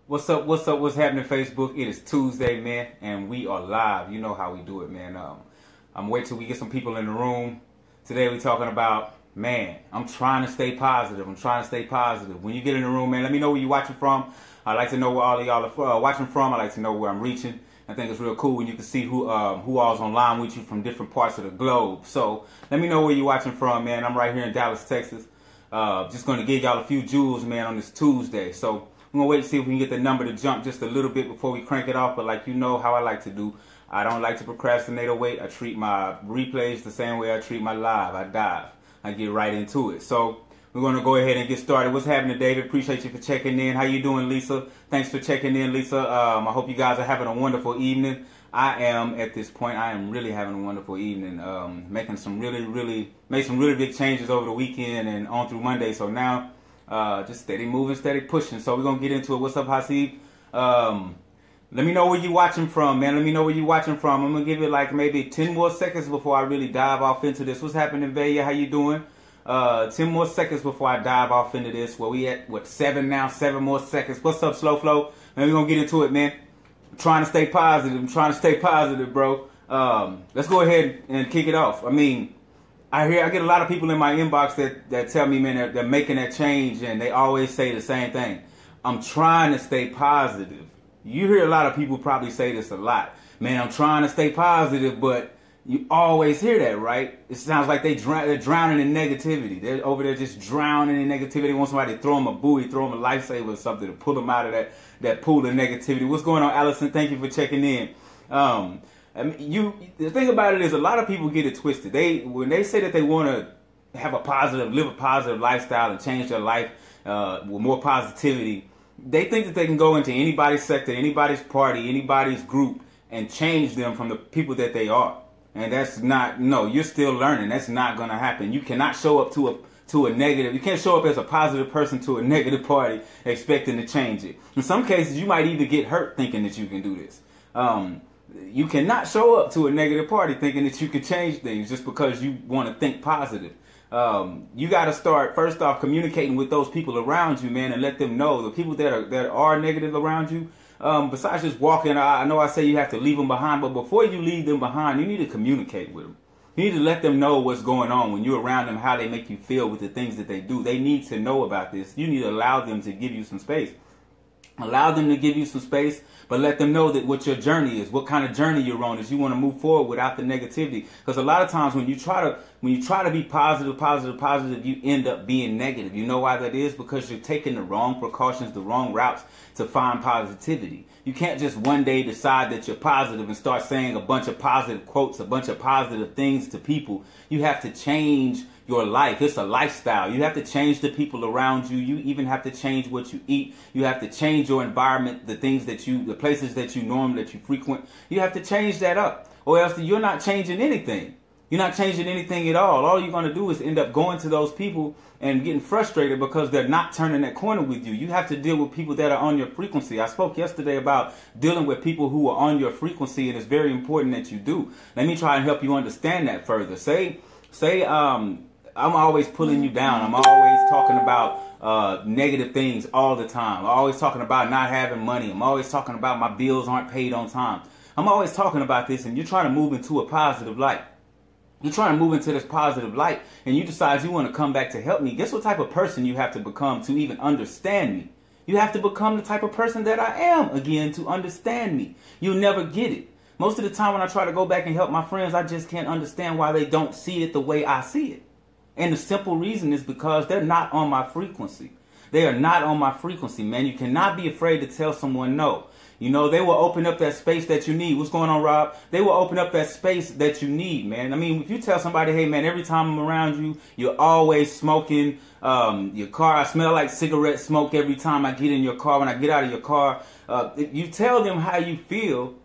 What's up? What's up? What's happening, Facebook? It is Tuesday, man, and we are live. You know how we do it, man. I'm waiting till we get some people in the room. Today we're talking about, man, I'm trying to stay positive. I'm trying to stay positive. When you get in the room, man, let me know where you're watching from. I'd like to know where all of y'all are watching from. I'd like to know where I'm reaching. I think it's real cool when you can see who all's online with you from different parts of the globe. So let me know where you're watching from, man. I'm right here in Dallas, Texas. Just going to give y'all a few jewels, man, on this Tuesday. So we're going to wait to see if we can get the number to jump just a little bit before we crank it off. But like you know how I like to do, I don't like to procrastinate or wait. I treat my replays the same way I treat my live. I dive. I get right into it. So we're going to go ahead and get started. What's happening, David? Appreciate you for checking in. How you doing, Lisa? Thanks for checking in, Lisa. I hope you guys are having a wonderful evening. I am at this point. I am really having a wonderful evening. Making some really big changes over the weekend and on through Monday. So now, just steady moving, steady pushing. So we're gonna get into it. What's up, Hasib? Let me know where you watching from, man. Let me know where you watching from. I'm gonna give it like maybe 10 more seconds before I really dive off into this. What's happening, Vaya? How you doing? 10 more seconds before I dive off into this. Where we at? What, 7 now? 7 more seconds. What's up, Slow Flow? Man, we're gonna get into it, man. I'm trying to stay positive. I'm trying to stay positive, bro. Let's go ahead and kick it off. I mean, I get a lot of people in my inbox that tell me, man, they're making that change, and they always say the same thing. I'm trying to stay positive. You hear a lot of people probably say this a lot. Man, I'm trying to stay positive, but you always hear that, right? It sounds like they're drowning in negativity. They're over there just drowning in negativity. They want somebody to throw them a buoy, throw them a lifesaver or something to pull them out of that pool of negativity. What's going on, Allison? Thank you for checking in. I mean, the thing about it is a lot of people get it twisted. When they say that they want to have live a positive lifestyle and change their life with more positivity, they think that they can go into anybody's sector, anybody's party, anybody's group and change them from the people that they are. And that's not, no, you're still learning. That's not going to happen. You cannot show up to a negative. You can't show up as a positive person to a negative party expecting to change it. In some cases, you might even get hurt thinking that you can do this. You cannot show up to a negative party thinking that you can change things just because you want to think positive. You got to start, first off, communicating with those people around you, man, and let them know, the people that are negative around you. Besides just walking, I know I say you have to leave them behind, but before you leave them behind, you need to communicate with them. You need to let them know what's going on when you're around them, how they make you feel with the things that they do. They need to know about this. You need to allow them to give you some space. Allow them to give you some space, but let them know that what your journey is, what kind of journey you're on, is you want to move forward without the negativity. Because a lot of times when you try to be positive, you end up being negative. You know why that is? Because you're taking the wrong precautions, the wrong routes to find positivity. You can't just one day decide that you're positive and start saying a bunch of positive quotes, a bunch of positive things to people. You have to change your life. It's a lifestyle. You have to change the people around you. You even have to change what you eat. You have to change your environment, the places that you normally frequent. You have to change that up, or else you're not changing anything. You're not changing anything at all. All you're going to do is end up going to those people and getting frustrated because they're not turning that corner with you. You have to deal with people that are on your frequency. I spoke yesterday about dealing with people who are on your frequency, and it's very important that you do. Let me try and help you understand that further. Say, I'm always pulling you down. I'm always talking about negative things all the time. I'm always talking about not having money. I'm always talking about my bills aren't paid on time. I'm always talking about this, and you're trying to move into a positive light. You're trying to move into this positive light, and you decide you want to come back to help me. Guess what type of person you have to become to even understand me? You have to become the type of person that I am, again, to understand me. You'll never get it. Most of the time when I try to go back and help my friends, I just can't understand why they don't see it the way I see it. And the simple reason is because they're not on my frequency. They are not on my frequency, man. You cannot be afraid to tell someone no. You know, they will open up that space that you need. What's going on, Rob? They will open up that space that you need, man. I mean, if you tell somebody, hey, man, every time I'm around you, you're always smoking your car. I smell like cigarette smoke every time I get in your car, when I get out of your car. If you tell them how you feel,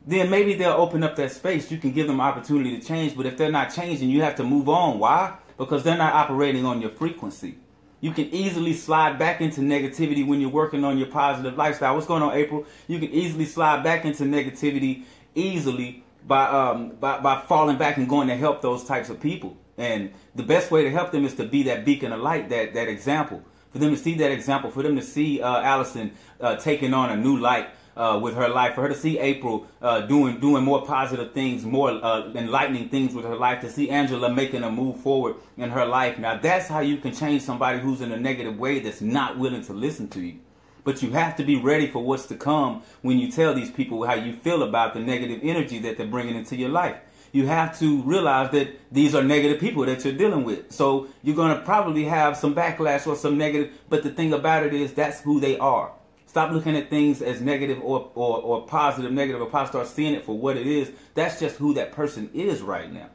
then maybe they'll open up that space. You can give them opportunity to change. But if they're not changing, you have to move on. Why? Because they're not operating on your frequency. You can easily slide back into negativity when you're working on your positive lifestyle. What's going on, April? You can easily slide back into negativity easily by falling back and going to help those types of people. And the best way to help them is to be that beacon of light, that example. For them to see that example, for them to see Allison taking on a new light with her life, for her to see April doing more positive things, more enlightening things with her life, to see Angela making a move forward in her life. Now that's how you can change somebody who's in a negative way, that's not willing to listen to you. But you have to be ready for what's to come when you tell these people how you feel about the negative energy that they're bringing into your life. You have to realize that these are negative people that you're dealing with. So you're going to probably have some backlash or some negative. But the thing about it is, that's who they are. Stop looking at things as negative or positive, negative or positive. Start seeing it for what it is. That's just who that person is right now.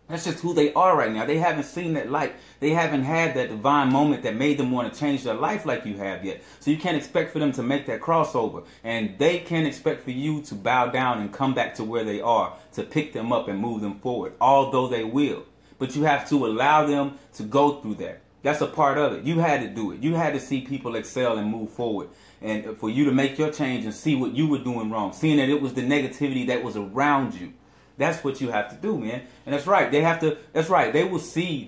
That's just who they are right now. They haven't seen that light. They haven't had that divine moment that made them want to change their life like you have yet. So you can't expect for them to make that crossover. And they can't expect for you to bow down and come back to where they are, to pick them up and move them forward, although they will. But you have to allow them to go through that. That's a part of it. You had to do it. You had to see people excel and move forward. And for you to make your change and see what you were doing wrong, seeing that it was the negativity that was around you. That's what you have to do, man. And that's right. They have to. That's right. They will see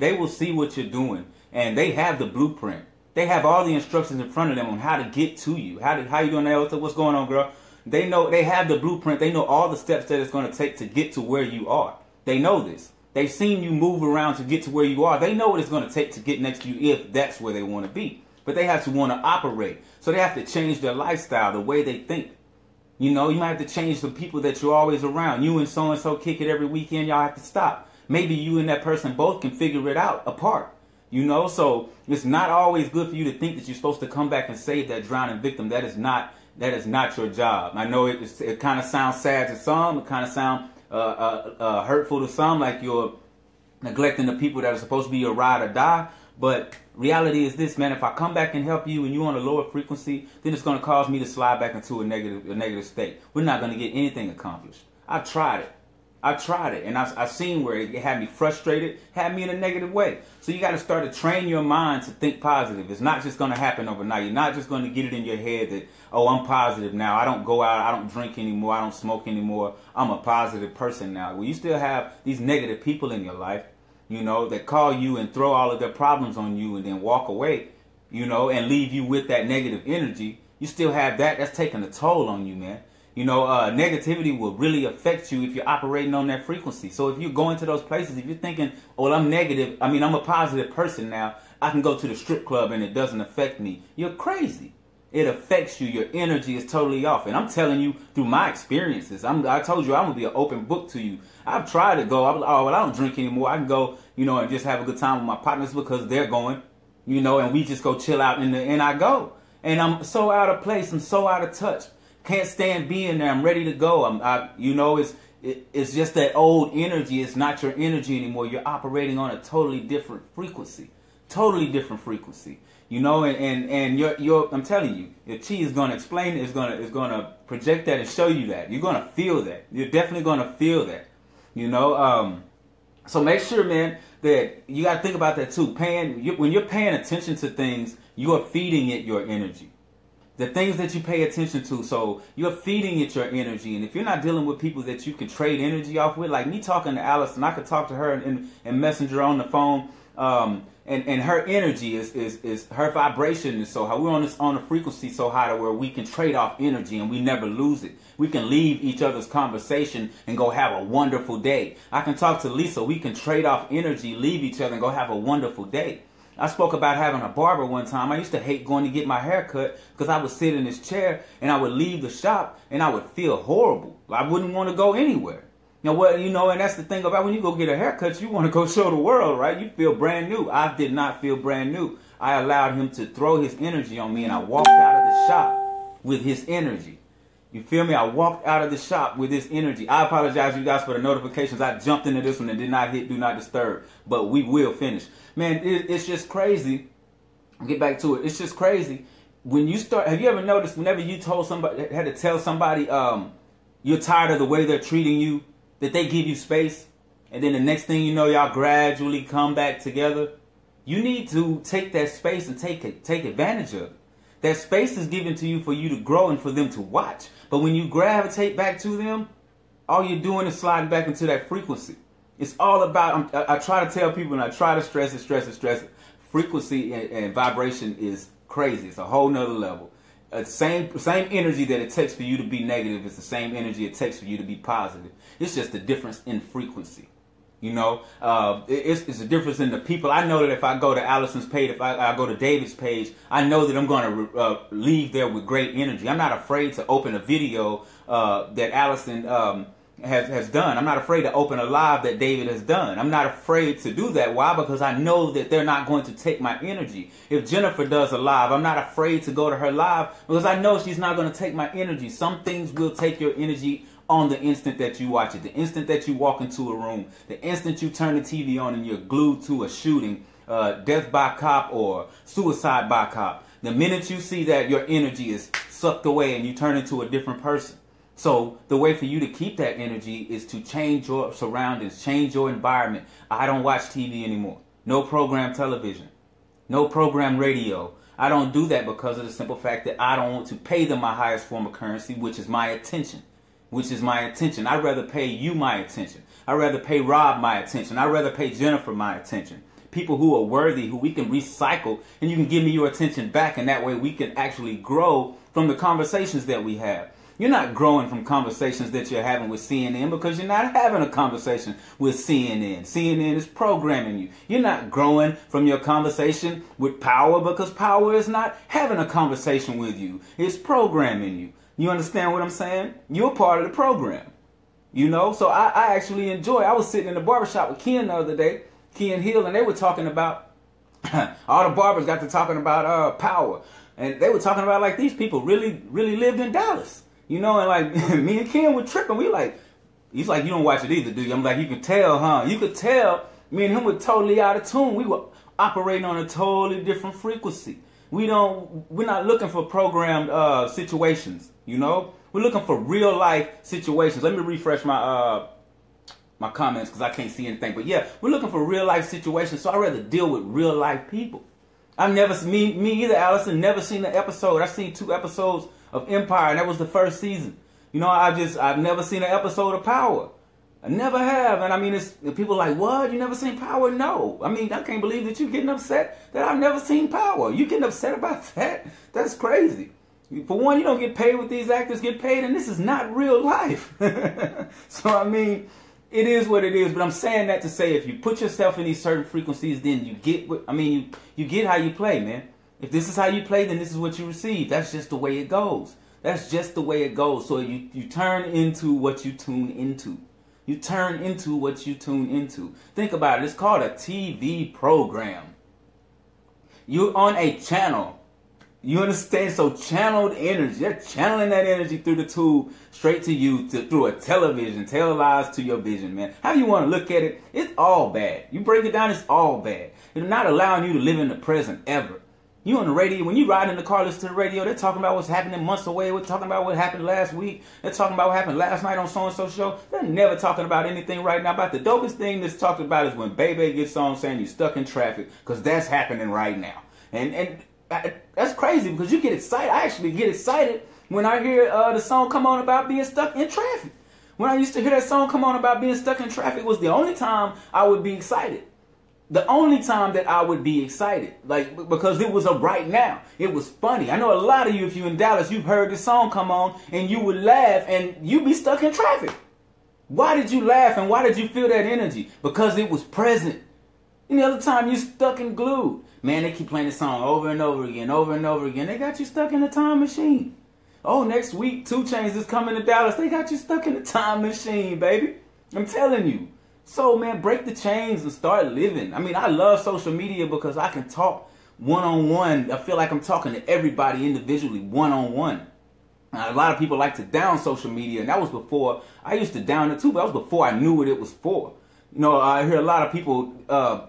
what you're doing, and they have the blueprint. They have all the instructions in front of them on how to get to you. How you doing, Elsa? What's going on, girl? They know. They have the blueprint. They know all the steps that it's going to take to get to where you are. They know this. They've seen you move around to get to where you are. They know what it's going to take to get next to you if that's where they want to be. But they have to want to operate. So they have to change their lifestyle, the way they think. You know, you might have to change the people that you're always around. You and so-and-so kick it every weekend. Y'all have to stop. Maybe you and that person both can figure it out apart. You know, so it's not always good for you to think that you're supposed to come back and save that drowning victim. That is not your job. I know it kind of sounds sad to some. It kind of sounds hurtful to some, like you're neglecting the people that are supposed to be your ride or die. But reality is this, man. If I come back and help you and you're on a lower frequency, then it's going to cause me to slide back into a negative state. We're not going to get anything accomplished. I tried it. And I've seen where it had me frustrated, had me in a negative way. So you got to start to train your mind to think positive. It's not just going to happen overnight. You're not just going to get it in your head that, oh, I'm positive now. I don't go out. I don't drink anymore. I don't smoke anymore. I'm a positive person now. Well, you still have these negative people in your life, you know, that call you and throw all of their problems on you and then walk away, you know, and leave you with that negative energy. You still have that. That's taking a toll on you, man. You know, negativity will really affect you if you're operating on that frequency. So if you're going to those places, if you're thinking, oh, I'm a positive person now, I can go to the strip club and it doesn't affect me. You're crazy. It affects you. Your energy is totally off. And I'm telling you through my experiences. I told you I'm going to be an open book to you. I've tried to go. I don't drink anymore. I can go, you know, and just have a good time with my partners because they're going, you know, and we just go chill out and I go. And I'm so out of place. I'm so out of touch. Can't stand being there. I'm ready to go. You know, it's just that old energy. It's not your energy anymore. You're operating on a totally different frequency. Totally different frequency. You know, and I'm telling you, your chi is going to explain it. It's going to project that and show you that. You're going to feel that. You're definitely going to feel that. You know, so make sure, man, that you got to think about that too. When you're paying attention to things, you are feeding it your energy. The things that you pay attention to, so you're feeding it your energy. And if you're not dealing with people that you can trade energy off with, like me talking to Allison, I could talk to her in Messenger on the phone, and her energy is her vibration is so high. We're on a frequency so high to where we can trade off energy and we never lose it. We can leave each other's conversation and go have a wonderful day. I can talk to Lisa. We can trade off energy, leave each other, and go have a wonderful day. I spoke about having a barber one time. I used to hate going to get my hair cut because I would sit in this chair and I would leave the shop and I would feel horrible. I wouldn't want to go anywhere. Now, and that's the thing about when you go get a haircut, you want to go show the world, right? You feel brand new. I did not feel brand new. I allowed him to throw his energy on me and I walked out of the shop with his energy. You feel me? I walked out of the shop with this energy. I apologize, you guys, for the notifications. I jumped into this one and did not hit Do Not Disturb. But we will finish. Man, it's just crazy. I'll get back to it. It's just crazy. When you start, have you ever noticed whenever you had to tell somebody you're tired of the way they're treating you, that they give you space, and then the next thing you know, y'all gradually come back together? You need to take that space and take advantage of it. That space is given to you for you to grow and for them to watch. But when you gravitate back to them, all you're doing is sliding back into that frequency. It's all about, I try to tell people and I try to stress it. frequency and vibration is crazy. It's a whole nother level. Same energy that it takes for you to be negative is the same energy it takes for you to be positive. It's just a difference in frequency. You know, it's a difference in the people. I know that if I go to Allison's page, if I go to David's page, I know that I'm going to leave there with great energy. I'm not afraid to open a video that Allison has done. I'm not afraid to open a live that David has done. I'm not afraid to do that. Why? Because I know that they're not going to take my energy. If Jennifer does a live, I'm not afraid to go to her live because I know she's not going to take my energy. Some things will take your energy on the instant that you watch it, the instant that you walk into a room, the instant you turn the TV on and you're glued to a shooting, death by cop or suicide by cop. The minute you see that, your energy is sucked away and you turn into a different person. So the way for you to keep that energy is to change your surroundings, change your environment. I don't watch TV anymore. No program television, no program radio. I don't do that because of the simple fact that I don't want to pay them my highest form of currency, which is my attention. I'd rather pay you my attention. I'd rather pay Rob my attention. I'd rather pay Jennifer my attention. People who are worthy, who we can recycle, and you can give me your attention back, and that way we can actually grow from the conversations that we have. You're not growing from conversations that you're having with CNN because you're not having a conversation with CNN. CNN is programming you. You're not growing from your conversation with Power because Power is not having a conversation with you. It's programming you. You understand what I'm saying? You're part of the program. You know? So I actually enjoy. I was sitting in the barbershop with Ken the other day, Ken Hill, and they were talking about, all the barbers got to talking about Power. And they were talking about like these people really lived in Dallas. You know, and like me and Ken were tripping. We like, he's like, you don't watch it either, do you? I'm like, you can tell, huh? You could tell me and him were totally out of tune. We were operating on a totally different frequency. We're not looking for programmed situations, you know? We're looking for real life situations. Let me refresh my my comments because I can't see anything. But yeah, we're looking for real life situations. So I'd rather deal with real life people. I've never, me either, Allison, never seen an episode. I've seen 2 episodes of Empire, and that was the first season. You know, I've never seen an episode of Power. I never have. And I mean, it's people are like, what? You never seen Power? No. I mean, I can't believe that you're getting upset that I've never seen Power. You getting upset about that? That's crazy. For one, you don't get paid what these actors get paid, and this is not real life. So, I mean, it is what it is. But I'm saying that to say if you put yourself in these certain frequencies, then you get what, I mean, you get how you play, man. If this is how you play, then this is what you receive. That's just the way it goes. That's just the way it goes. So you turn into what you tune into. You turn into what you tune into. Think about it. It's called a TV program. You're on a channel. You understand? So channeled energy. They're channeling that energy through the tube straight to you through a television, televised to your vision, man. How you want to look at it, it's all bad. You break it down, it's all bad. It's not allowing you to live in the present ever. You on the radio, when you ride in the car, listen to the radio, they're talking about what's happening months away. We're talking about what happened last week. They're talking about what happened last night on so-and-so show. They're never talking about anything right now. About the dopest thing that's talked about is when Baby gets on saying you're stuck in traffic, because that's happening right now. And that's crazy because you get excited. I actually get excited when I hear the song come on about being stuck in traffic. When I used to hear that song come on about being stuck in traffic was the only time I would be excited. The only time that I would be excited, like, because it was a right now. It was funny. I know a lot of you, if you're in Dallas, you've heard this song come on and you would laugh and you'd be stuck in traffic. Why did you laugh and why did you feel that energy? Because it was present. Any other time you're stuck and glued. Man, they keep playing this song over and over again, over and over again. They got you stuck in a time machine. Oh, next week, 2 Chainz is coming to Dallas. They got you stuck in a time machine, baby. I'm telling you. So, man, break the chains and start living. I mean, I love social media because I can talk one-on-one. I feel like I'm talking to everybody individually, one-on-one. A lot of people like to down social media, and that was before. I used to down it too, but that was before I knew what it was for. You know, I hear a lot of people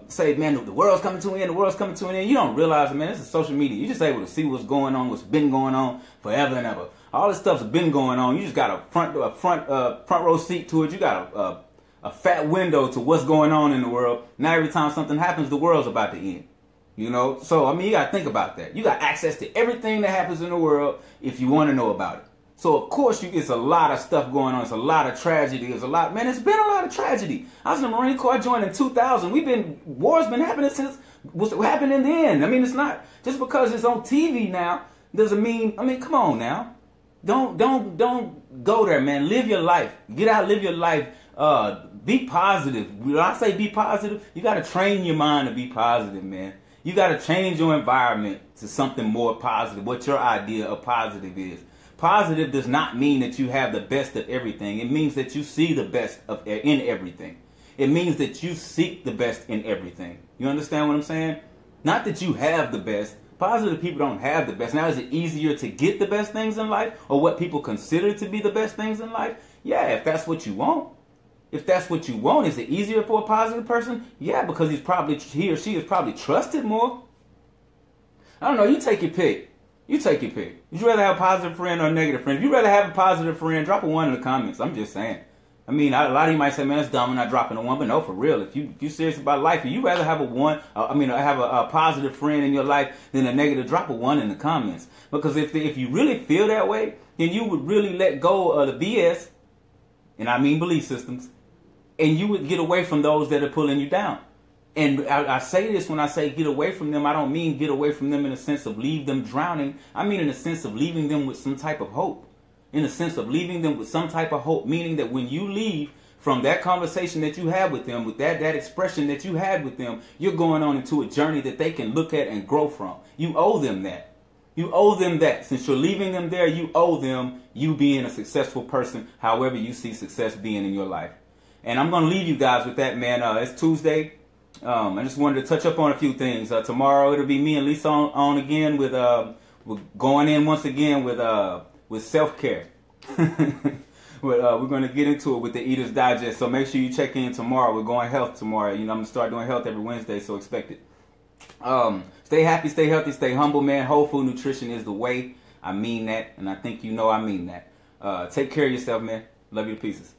say, man, the world's coming to an end, the world's coming to an end. You don't realize, man, this is social media. You're just able to see what's going on, what's been going on forever and ever. All this stuff's been going on. You just got a front row seat to it. You got a fat window to what's going on in the world. Now every time something happens, the world's about to end. You know? So, I mean, you got to think about that. You got access to everything that happens in the world if you want to know about it. So, of course, it's a lot of stuff going on. It's a lot of tragedy. It's been a lot of tragedy. I was in the Marine Corps. I joined in 2000. War's been happening since What happened in the end? I mean, it's not just because it's on TV now doesn't mean. I mean, come on now. Don't go there, man. Live your life. Get out, live your life. Be positive. When I say be positive, you got to train your mind to be positive, man. You got to change your environment to something more positive. What your idea of positive is. Positive does not mean that you have the best of everything. It means that you see the best in everything. It means that you seek the best in everything. You understand what I'm saying? Not that you have the best. Positive people don't have the best. Now, is it easier to get the best things in life, or what people consider to be the best things in life? Yeah, if that's what you want. If that's what you want, is it easier for a positive person? Yeah, because he or she is probably trusted more. I don't know. You take your pick. You take your pick. Would you rather have a positive friend or a negative friend? If you'd rather have a positive friend, drop a 1 in the comments. I'm just saying. I mean, a lot of you might say, man, that's dumb, I'm not dropping a 1. But no, for real, if you're serious about life, and you rather have have a positive friend in your life than a negative, drop a 1 in the comments. Because if you really feel that way, then you would really let go of the BS, and I mean belief systems, and you would get away from those that are pulling you down. And I say this when I say get away from them. I don't mean get away from them in the sense of leave them drowning. I mean in the sense of leaving them with some type of hope. In the sense of leaving them with some type of hope. Meaning that when you leave from that conversation that you had with them, with that expression that you had with them, you're going on into a journey that they can look at and grow from. You owe them that. You owe them that. Since you're leaving them there, you owe them you being a successful person, however you see success being in your life. And I'm going to leave you guys with that, man. It's Tuesday. I just wanted to touch up on a few things. Tomorrow it'll be me and Lease on again with we're going in once again with self-care. We're going to get into it with the Eater's Digest. So make sure you check in tomorrow. We're going health tomorrow. You know, I'm going to start doing health every Wednesday, so expect it. Stay happy, stay healthy, stay humble, man. Whole food nutrition is the way. I mean that, and I think you know I mean that. Take care of yourself, man. Love you to pieces.